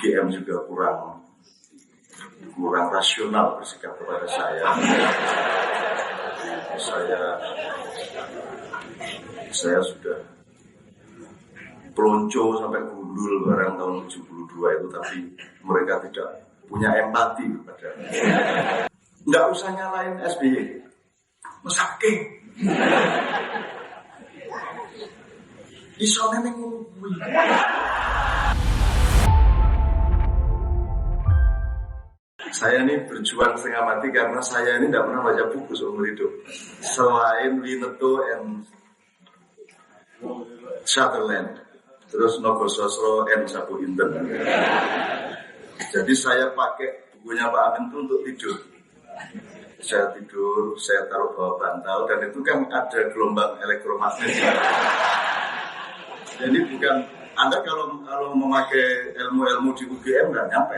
UGM juga kurang rasional bersikap kepada saya. Saya sudah pelonco sampai gundul barang tahun 72 itu, tapi mereka tidak punya empati kepada. Nggak usah nyalain SBY, mesake. Isone ning kuwi. Saya ini berjuang setengah mati karena saya ini tidak pernah baca buku seumur hidup selain Winnetou and Sutherland, terus Nogososro and Sapu Inten. Jadi saya pakai bukunya Pak Amin itu untuk tidur. Saya tidur, saya taruh bawah bantal, dan itu kan ada gelombang elektromagnetik. Jadi bukan Anda kalau memakai ilmu-ilmu di UGM nggak nyampe.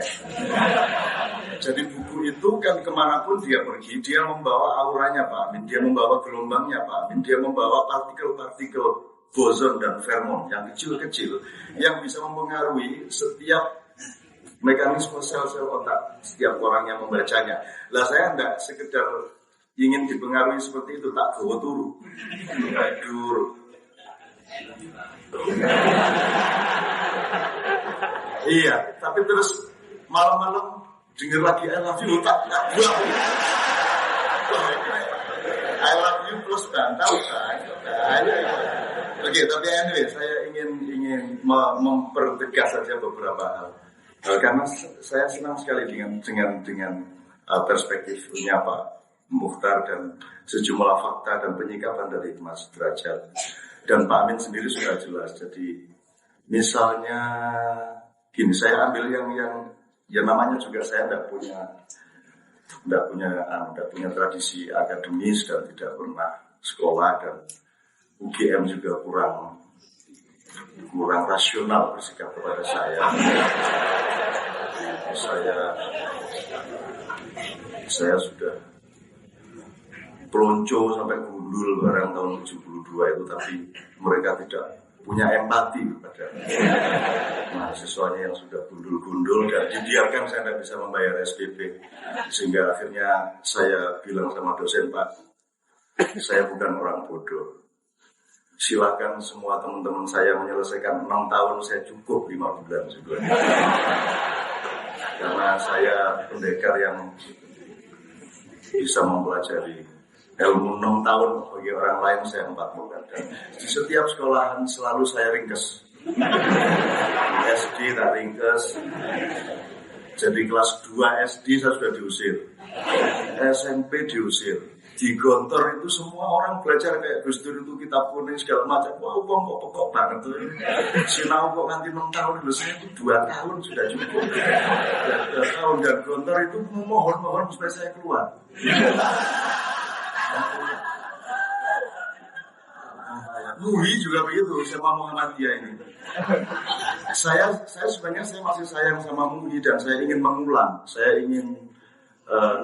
Jadi buku itu kan kemanapun dia pergi, dia membawa auranya Pak Amin, dia membawa gelombangnya Pak Amin, dia membawa partikel-partikel boson dan fermon yang kecil-kecil yang bisa mempengaruhi setiap mekanisme sel-sel otak setiap orang yang membacanya. Lah saya enggak sekedar ingin dipengaruhi seperti itu, tak gawa turu. Tidur. Iya, tapi terus malam-malam denger lagi I love you, tak buang. I love you plus bantal kan. Oke, tapi anyway, saya ingin mempertegas saja beberapa hal. Karena saya senang sekali dengan perspektifnya Pak Mukhtar dan sejumlah fakta dan penyikapan dari Mas Derajat dan Pak Amin sendiri sudah jelas. Jadi misalnya gini, saya ambil yang namanya juga saya tidak punya tradisi akademis dan tidak pernah sekolah, dan UGM juga kurang rasional bersikap kepada saya. Saya sudah pelonco sampai gundul barang tahun 72 itu, tapi mereka tidak punya empati kepada mahasiswanya yang sudah gundul-gundul dan dibiarkan saya tidak bisa membayar SPP. Sehingga akhirnya saya bilang sama dosen, Pak, saya bukan orang bodoh. Silakan semua teman-teman saya menyelesaikan 6 tahun, saya cukup 5 bulan juga. Karena saya pendekar yang bisa mempelajari ilmu 6 tahun, bagi orang lain saya 4 bulan. Dan di setiap sekolahan selalu saya ringkes. Di SD tak ringkes. Jadi kelas 2 SD saya sudah diusir. SMP diusir. Di Gontor itu semua orang belajar kayak Gus Dur itu, kitab kuning segala macam. Wah, kok pokok banget tuh. Sinau kok nanti 6 tahun, dulu saya itu 2 tahun sudah cukup. 2 tahun, dan Gontor itu mohon supaya saya keluar. Muhi juga begitu sama Muhammadiyah ini. Saya sebenarnya masih sayang sama Muhi dan saya ingin mengulang. Saya ingin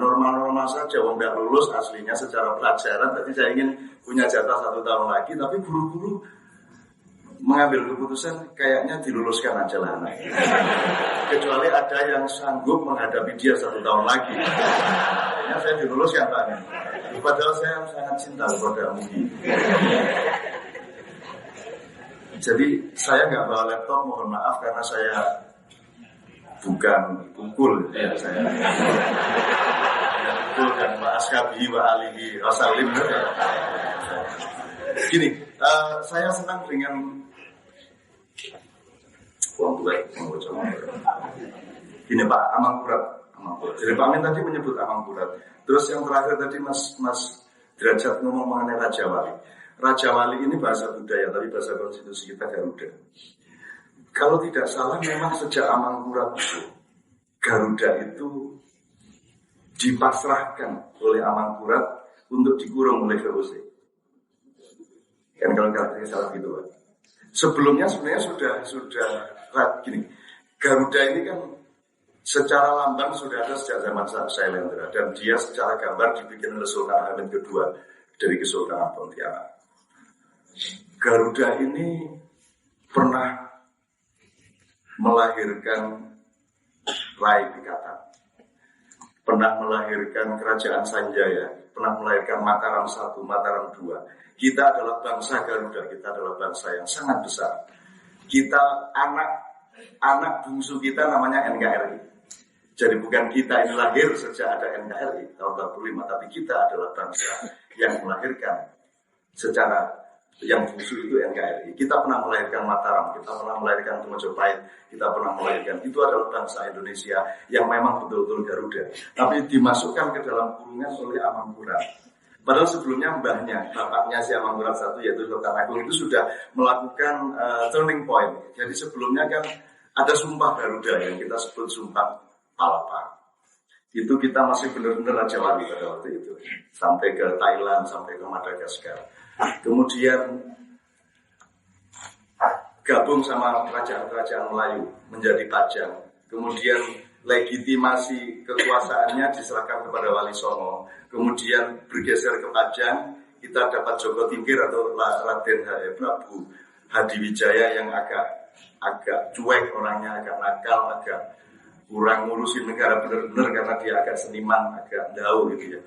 normal-normal saja, wong tidak lulus aslinya secara pelajaran, tapi saya ingin punya jatah 1 tahun lagi, tapi guru-guru mengambil keputusan kayaknya diluluskan aja lah anak. Kecuali ada yang sanggup menghadapi dia 1 tahun lagi. Kayaknya saya diluluskan Pak. Padahal saya sangat cinta kepada Muhi. Jadi saya nggak bawa laptop, mohon maaf karena saya bukan pukul ya saya. Pukul dan Pak Askabi, Pak Alihi, Rasalim. Gini, saya senang dengan Gini Pak, Amangkurat. Jadi Pak Amin tadi menyebut Amangkurat. Terus yang terakhir tadi Mas Derajat ngomong mengenai Raja Wali. Raja Wali ini bahasa budaya, tapi bahasa konstitusi kita Garuda. Kalau tidak salah memang sejak Amangkurat itu, Garuda itu dipasrahkan oleh Amangkurat untuk dikurung oleh VOC. Kan kalau tidak salah gitu Pak. Sebelumnya sebenarnya sudah gini. Garuda ini kan secara lambang sudah ada sejak zaman Sailendra, dan dia secara gambar dibikin oleh Sultan Hamid II dari Kesultanan Pontianak. Garuda ini pernah melahirkan Rai Pikatan. Pernah melahirkan Kerajaan Sanjaya, pernah melahirkan Mataram 1, Mataram 2. Kita adalah bangsa Garuda, kita adalah bangsa yang sangat besar. Kita anak bungsu kita namanya NKRI. Jadi bukan kita ini lahir sejak ada NKRI tahun 45, tapi kita adalah bangsa yang melahirkan secara yang bungsu itu NKRI. Kita pernah melahirkan Mataram, kita pernah melahirkan Majapahit, kita pernah melahirkan, itu adalah bangsa Indonesia yang memang betul-betul Garuda. Tapi dimasukkan ke dalam kurungan oleh Amangkurat. Padahal sebelumnya mbahnya, bapaknya si Amangkurat I yaitu Sultan Agung itu sudah melakukan turning point. Jadi sebelumnya kan ada sumpah Garuda yang kita sebut sumpah Palapa. Itu kita masih benar-benar Raja Wali pada waktu itu. Sampai ke Thailand, sampai ke Madagaskar. Kemudian gabung sama kerajaan-kerajaan Melayu menjadi Pajang. Kemudian legitimasi kekuasaannya diserahkan kepada Wali Songo. Kemudian bergeser ke Pajang, kita dapat Joko Tingkir atau Raden Prabu Hadiwijaya yang agak cuek orangnya, agak nakal, agak kurang ngurusin negara benar-benar karena dia agak seniman, agak jauh gitu ya.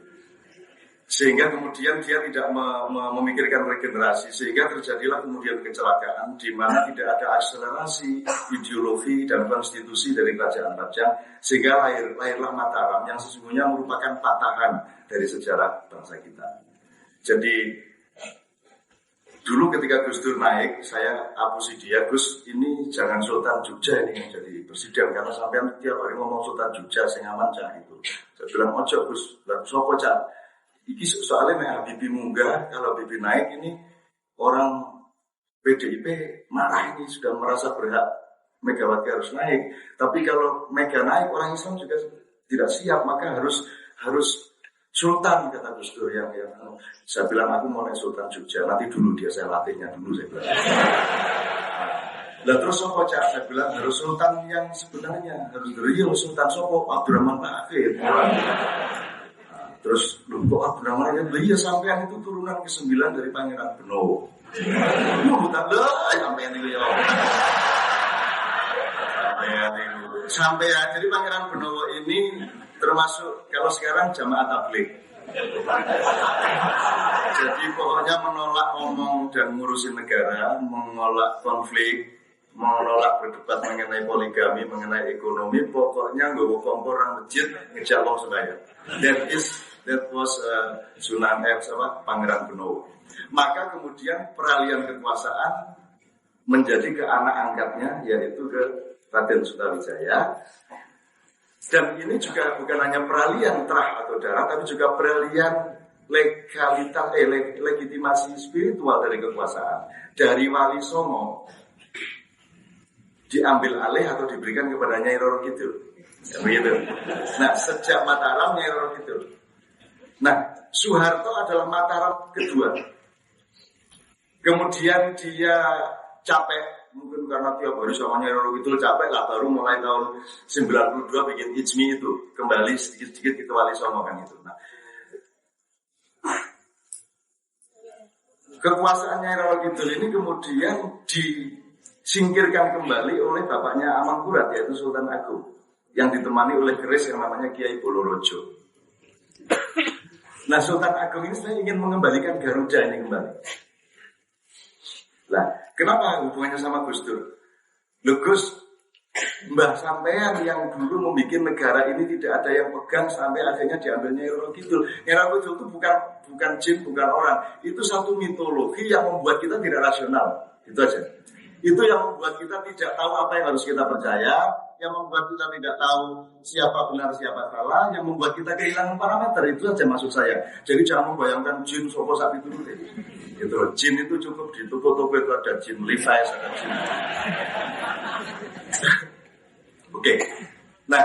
Sehingga kemudian dia tidak memikirkan regenerasi, sehingga terjadilah kemudian kecelakaan di mana tidak ada akselerasi ideologi dan konstitusi dari kerajaan Pajang, sehingga lahirlah Mataram yang sesungguhnya merupakan patahan dari sejarah bangsa kita. Jadi dulu ketika Gus Dur naik, saya apusi dia, Gus ini jangan Sultan Jogja ini yang jadi presiden, karena sampean tiap hari ngomong Sultan Jogja, sing aman cah itu. Saya bilang ojo Gus, lah sopo cah. Iki soalnya nih Habibie munggah, kalau Habibie naik ini orang PDIP marah ini sudah merasa berhak Megawati harus naik. Tapi kalau Mega naik orang Islam juga tidak siap, maka harus Sultan kata Gus Dur yang saya bilang aku mau naik Sultan Jogja, nanti dulu dia saya latihnya dulu saya bilang. Lah terus sopo cak saya bilang harus Sultan yang sebenarnya harus real Sultan sopo Abdurrahman Akhir. Terus kok Abdurrahman Akhir iya sampean itu turunan ke-9 dari Pangeran Benowo. Bukan lah sampean itu ya. Sampean jadi Pangeran Benowo ini termasuk kalau sekarang jamaah tabligh. Jadi pokoknya menolak ngomong dan ngurusin negara, menolak konflik, menolak berdebat mengenai poligami, mengenai ekonomi, pokoknya nggawa kompor nang masjid ngejak wong sembahyang. That was Sunan Pangeran Benowo. Maka kemudian peralihan kekuasaan menjadi ke anak angkatnya yaitu ke Raden Sutawijaya. Dan ini juga bukan hanya peralihan terah atau darah, tapi juga peralihan legalitas, legitimasi spiritual dari kekuasaan. Dari Wali Songo diambil alih atau diberikan kepada Nyai Roro Kidul. Begitu. Nah, sejak Mataram Nyai Roro Kidul. Nah, Soeharto adalah Mataram kedua. Kemudian dia capek, mungkin karena tiap hari sama Nyai Roro Kidul capek lah, baru mulai tahun 92 bikin Ijmi itu, kembali sedikit-sedikit ke Wali Songo kan itu. Nah, kekuasaan Nyai Roro Kidul ini kemudian disingkirkan kembali oleh bapaknya Amangkurat yaitu Sultan Agung yang ditemani oleh keris yang namanya Kiai Bolorojo. Nah, Sultan Agung ini saya ingin mengembalikan Garuda ini kembali. Nah, kenapa hubungannya sama Gus Dur? Loh Gus, Mbah sampean yang dulu membuat negara ini tidak ada yang pegang sampai akhirnya diambil Nyai Roro Kidul. Nyai Roro Kidul itu bukan jin, bukan orang. Itu satu mitologi yang membuat kita tidak rasional. Itu aja. Itu yang membuat kita tidak tahu apa yang harus kita percaya, yang membuat kita tidak tahu siapa benar siapa salah, yang membuat kita kehilangan parameter. Itu saja maksud saya. Jadi jangan membayangkan jin sopo sapi itu dulu. Gitu loh. Jin itu cukup di toko-toko itu ada jin Levi's, ada jin. Oke. Nah,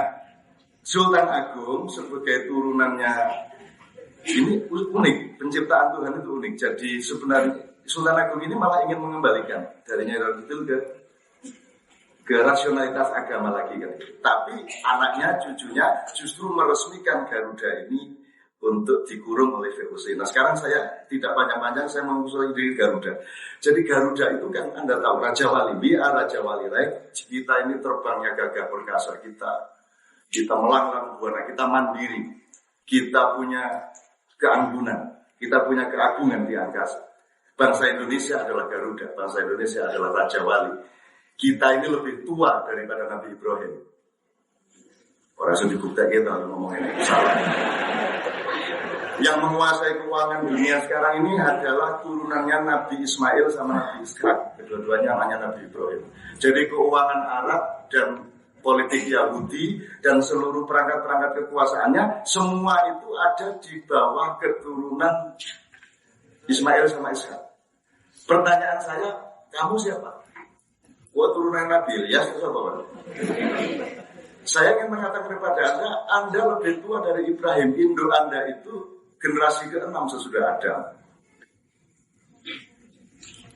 Sultan Agung sebagai turunannya ini unik, penciptaan Tuhan itu unik. Jadi sebenarnya Sultan Agung ini malah ingin mengembalikan dari Nyai Roro Kidul ke rasionalitas agama lagi kan. Tapi anaknya, cucunya justru meresmikan Garuda ini untuk dikurung oleh VOC. Nah sekarang saya tidak panjang-panjang, saya mengusulkan diri Garuda. Jadi Garuda itu kan Anda tahu Raja Wali, Raja Wali, right? Kita ini terbangnya gagah perkasa, kita kita melanglang buana, kita mandiri, kita punya keanggunan, kita punya keagungan di angkasa. Bangsa Indonesia adalah Garuda, bangsa Indonesia adalah Raja Wali. Kita ini lebih tua daripada Nabi Ibrahim. Orang sudah dibuktikan kita ngomong ini salah. Yang menguasai keuangan dunia sekarang ini adalah turunannya Nabi Ismail sama Nabi Ishak. Kedua-duanya namanya Nabi Ibrahim. Jadi keuangan Arab dan politik Yahudi dan seluruh perangkat-perangkat kekuasaannya semua itu ada di bawah keturunan Ismail sama Ishak. Pertanyaan saya, kamu siapa? Gua turunan Nabi Ilyas atau apa? Saya ingin mengatakan kepada Anda lebih tua dari Ibrahim. Induk Anda itu generasi ke-6 sesudah Adam.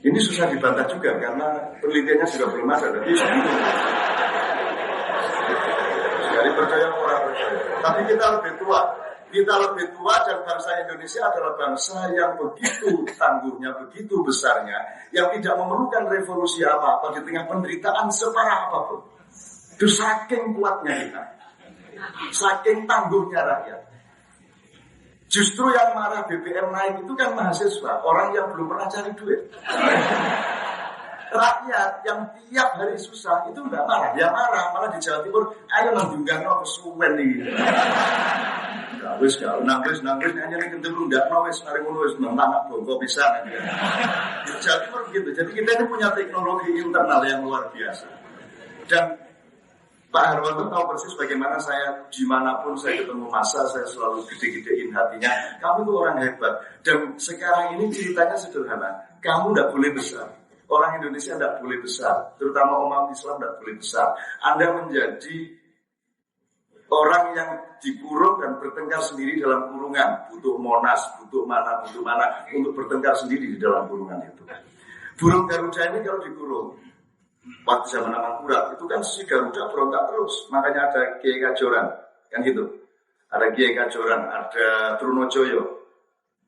Ini susah dibantah juga karena penelitiannya juga belum ada. Sekali percaya orang percaya. Tapi kita lebih tua. Kita lebih tua dan bangsa Indonesia adalah bangsa yang begitu tangguhnya, begitu besarnya, yang tidak memerlukan revolusi apa-apa di tengah penderitaan separah apapun. Itu saking kuatnya kita, saking tangguhnya rakyat. Justru yang marah BBM naik itu kan mahasiswa, orang yang belum pernah cari duit. Rakyat yang tiap hari susah itu enggak marah, ya marah, malah di Jawa Timur, ayo nanggungkan kesuwen nih. Wis gak nangis hanya ning kentung ndak wis mari ngono wis nang bongko pisan. Di Jawa Timur begitu. Jadi kita ini punya teknologi internal yang luar biasa. Dan Pak Harwanto tahu persis bagaimana saya dimanapun saya ketemu massa, saya selalu gede-gedein hatinya. Kamu itu orang hebat. Dan sekarang ini ceritanya sederhana. Kamu tidak boleh besar. Orang Indonesia tidak boleh besar. Terutama umat Islam tidak boleh besar. Anda menjadi orang yang dikurung dan bertengkar sendiri dalam kurungan. Butuh Monas, butuh mana untuk bertengkar sendiri di dalam kurungan itu. Burung Garuda ini kalau dikurung waktu zaman Amangkurat itu kan si Garuda berontak terus, makanya ada Kiai Kajoran, kan gitu. Ada Kiai Kajoran, ada Trunojoyo,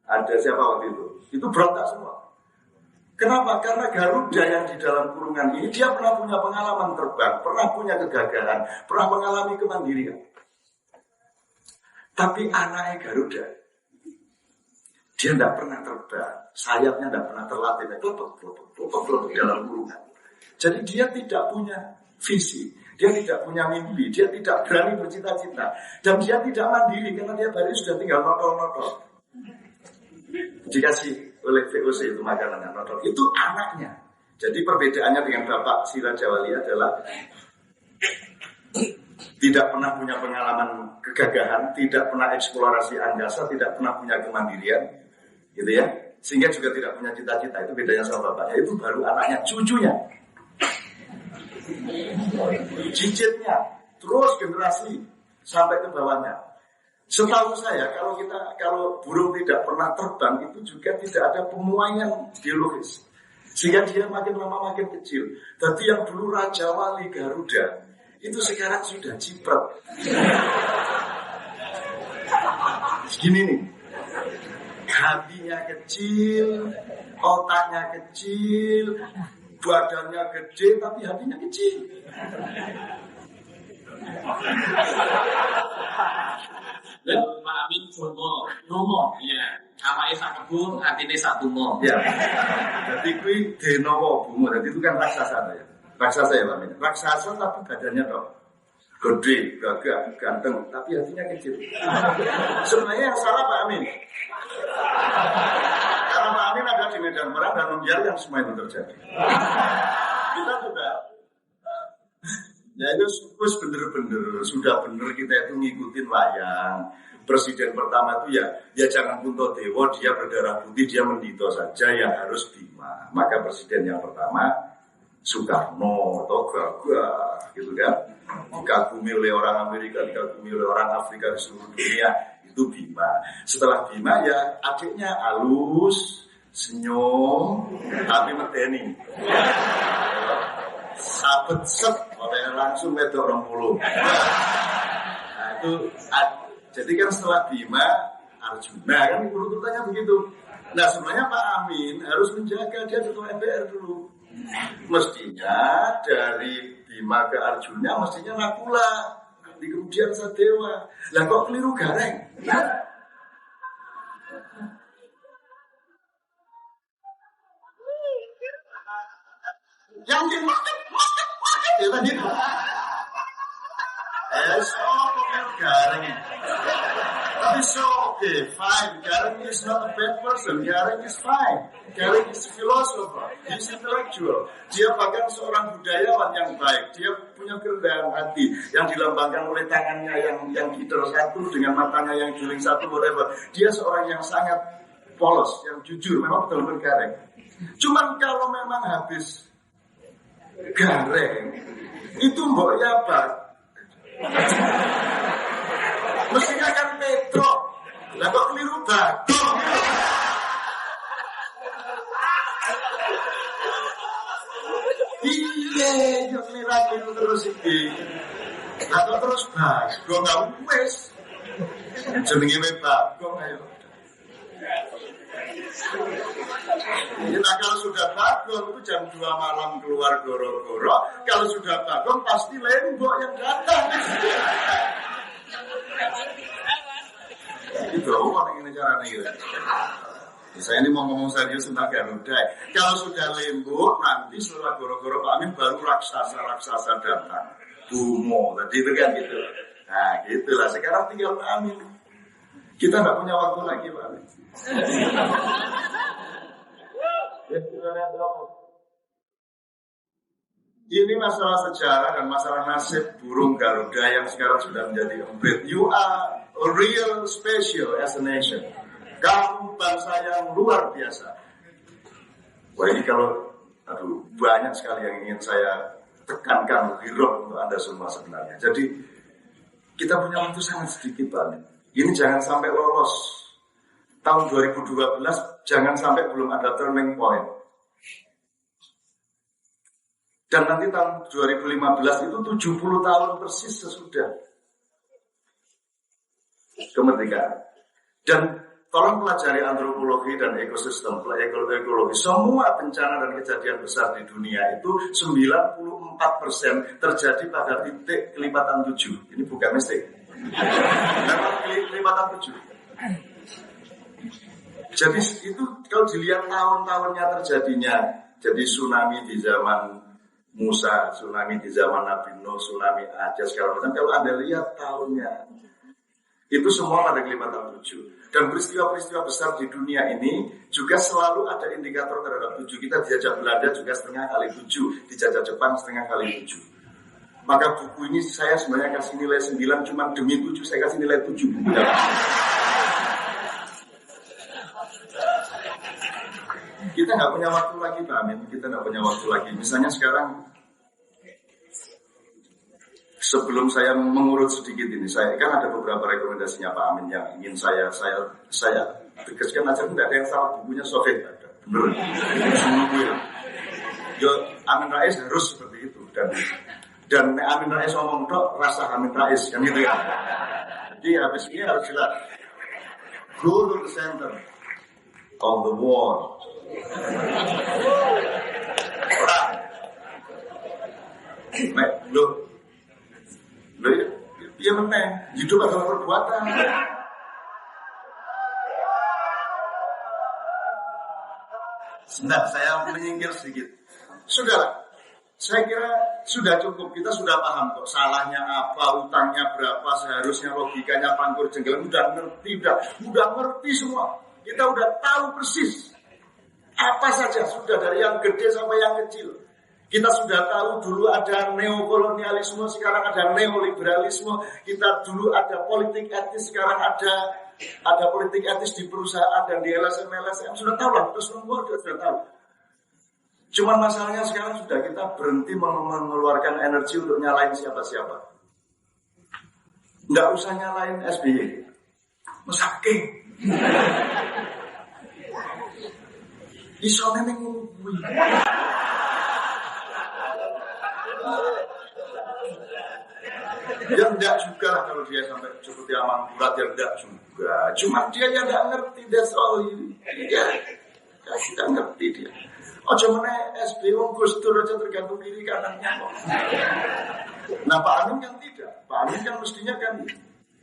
ada siapa waktu itu berontak semua. Kenapa? Karena Garuda yang di dalam kurungan ini dia pernah punya pengalaman terbang, pernah punya kegagalan, pernah mengalami kemandirian. Tapi anaknya Garuda, dia tidak pernah terbang, sayapnya tidak pernah terlatih, kelotok dalam kurungan. Jadi dia tidak punya visi, dia tidak punya mimpi, dia tidak berani bercita-cita, dan dia tidak mandiri karena dia baru sudah tinggal notol-notol. Dikasih oleh VOC itu makanannya notol, itu anaknya. Jadi perbedaannya dengan Bapak si Raja Wali adalah tidak pernah punya pengalaman kegagahan, tidak pernah eksplorasi angkasa, tidak pernah punya kemandirian, gitu ya. Sehingga juga tidak punya cita-cita. Itu bedanya sama bapaknya. Itu baru anaknya, cucunya. Cicitnya, terus generasi sampai ke bawahnya. Setahu saya kalau burung tidak pernah terbang itu juga tidak ada pemuaian biologis. Sehingga dia makin lama makin kecil. Tapi yang dulu Raja Wali Garuda itu sekarang sudah ciprat. Segini nih. Hatinya kecil, otaknya kecil, badannya gede tapi hatinya kecil. Dan Pak Amin nomo, ya. Awake sak kebun, atine sak tumo. Ya. Jadi kuwi denowo bungo. Jadi itu kan raksasa ya. Raksasa ya Pak Amin. Raksasa tapi badannya toh gede, gagah, ganteng, tapi hatinya kecil. Sebenarnya yang salah Pak Amin. Karena Pak Amin ada di medan perang dan membiarkan semua itu terjadi. Kita sudah, ya itu bener-bener, sudah bener kita itu ngikutin wayang. Presiden pertama itu ya jangan Puntadewa, dia berdarah putih, dia mendito saja, ya harus Bima. Maka presiden yang pertama Soekarno, Toga, gitu kan. Dikagumi oleh orang Amerika, dikagumi oleh orang Afrika di seluruh dunia, itu Bima. Setelah Bima ya adiknya halus, senyum, tapi medeni. Sabet set, oleh langsung medok 20. Nah itu, jadi kan setelah Bima, Arjuna kan urutannya begitu. Nah sebenarnya Pak Amin harus menjaga dia ketua MPR dulu. Mestinya dari Bima ke Arjuna mestinya Nakula. di kemudian sadewa. Lah kok keliru gareng? Yang di market ya tadi. Keliru gareng. Tapi okay, fine. Gareng is not a bad person. Gareng is fine. Gareng is a philosopher. He's intellectual. Dia bahkan seorang budayawan yang baik. Dia punya kerendahan hati yang dilambangkan oleh tangannya yang gitar satu dengan matanya yang juling satu, whatever. Dia seorang yang sangat polos, yang jujur. Memang betul-betul gareng. Cuman kalau memang habis gareng, itu mboknya apa? Mestinya kan Petro. Lah kok keliru Bagong? Iya, yo keliru terus iki. Lah kok terus Bagong gak wis. Jenenge Bagong ayo. Kita kalau sudah Bagong itu jam 2 malam keluar goro-goro. Kalau sudah Bagong pasti Lembok yang datang. Itu orang ini caranya gitu. Saya ini mau ngomong serius tentang Garuda. Kalau sudah Lembok nanti setelah goro-goro Pak Amin baru raksasa datang. Bumo, tadi itu kan gitu. Nah gitulah. Sekarang tinggal Pak Amin. Kita nggak punya waktu lagi Pak Amin. Ini masalah sejarah dan masalah nasib burung Garuda yang sekarang sudah menjadi embrit. You are a real special as a nation. Kamu bangsa yang luar biasa. Wah ini kalau, banyak sekali yang ingin saya tekankan lebih roh untuk Anda semua sebenarnya. Jadi kita punya waktu sangat sedikit Pak. Ini jangan sampai lolos. Tahun 2012 jangan sampai belum ada turning point. Dan nanti tahun 2015 itu 70 tahun persis sesudah kemerdekaan. Dan tolong pelajari antropologi dan ekosistem, ekologi. Semua bencana dan kejadian besar di dunia itu 94% terjadi pada titik kelipatan 7. Ini bukan mistik. Kelipatan 7. Jadi itu kalau dilihat tahun-tahunnya terjadinya, jadi tsunami di zaman Musa, tsunami di zaman Nabi Nuh, tsunami Aceh segala macam. Kalau Anda lihat tahunnya, itu semua pada kelipatan 7. Dan peristiwa-peristiwa besar di dunia ini juga selalu ada indikator terhadap 7. Kita dijajah Belanda juga setengah kali 7, dijajah Jepang setengah kali 7. Maka buku ini saya sebenarnya kasih nilai 9, cuma demi 7 saya kasih nilai 7. Kita nggak punya waktu lagi Pak Amin, kita nggak punya waktu lagi. Misalnya sekarang, sebelum saya mengurut sedikit ini, saya kan ada beberapa rekomendasinya Pak Amin yang ingin saya tegaskan aja. Tidak ada yang salah, bukunya Sofian ada, bener. Semua gue. Yo Amin Rais harus seperti itu dan Amin Rais ngomong dok rasa Amin Rais kan gitu ya. Jadi habis ini harus jelas. Go to the center of the war. Perang. Lo ya meneng, hidup adalah perbuatan. Sebentar, saya menyingkir sedikit. Sudah, saya kira sudah cukup. Kita sudah paham kok salahnya apa, utangnya berapa, seharusnya logikanya pangkur jenggelam. Udah ngerti semua. Kita udah tahu persis. Apa saja sudah dari yang gede sampai yang kecil. Kita sudah tahu dulu ada neokolonialisme, sekarang ada neoliberalisme. Kita dulu ada politik etis, sekarang ada politik etis di perusahaan dan di LSM. Sudah tahu lah, terus sudah tahu. Cuman masalahnya sekarang sudah kita berhenti mengeluarkan energi untuk nyalain siapa-siapa. Nggak usah nyalain SBY. Mesake. Isone ning kuwi. Ya enggak juga lah kalau dia sampai seperti Amang Berat, ya enggak juga. Cuma dia yang enggak ngerti, that's all. Dia enggak ngerti dia. Oh cuman SB wong Gus Dur aja tergantung kiri kanannya kok. Nah Pak Amin kan tidak. Pak Amin kan mestinya kan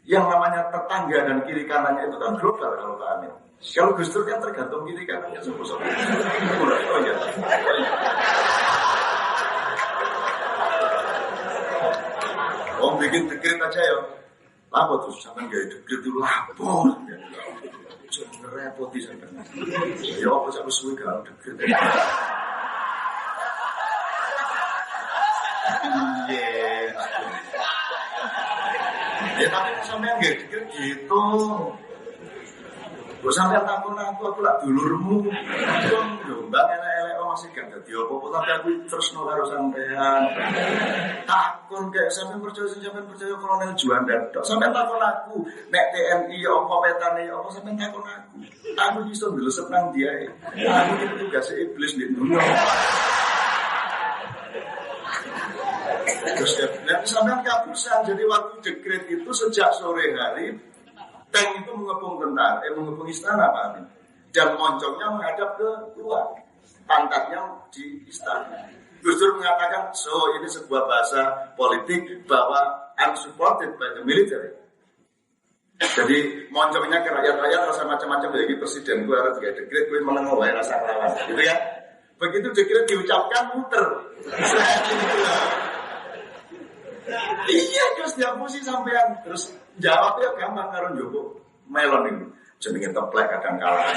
yang namanya tetangga dan kiri kanannya itu kan global kalau Pak Amin. Kalau Gus Dur kan tergantung kiri kanannya sama-sama. Oh ya. Oh bikin dekret aja ya. Lapo tuh sampean gawe dekret itu lapo. Jangan repoti sampean. Ya apa sak wis suwe gak dekret. Iya. Ya tapi sampean gak dekret gitu. Kok sampean takon aku lak dulurmu. Yo mbak elek-elek masih gak dadi apa-apa tapi aku tresno karo sampean. Takon kayak sampean percaya Kolonel Juanda. Tok sampean takon aku nek TNI apa petane apa sampean takon aku. Aku iso ndelesep nang dia. Aku iki tugas iblis di dunia. Terus sampean kapusan jadi waktu dekret itu sejak sore hari tank itu mengepung tentara, mengepung istana Pak Amin. Dan moncongnya menghadap ke luar, pantatnya di istana. Gus Dur mengatakan, so ini sebuah bahasa politik bahwa unsupported by the military. Jadi moncongnya ke rakyat-rakyat rasa macam-macam dari presiden gue harus kayak dekret gue menengok rasa lawan, gitu ya. Begitu dekret diucapkan muter. Iya terus dia pusi sampean terus jawabnya gampang karo Joko melon ini jenenge teplek kadang kalah.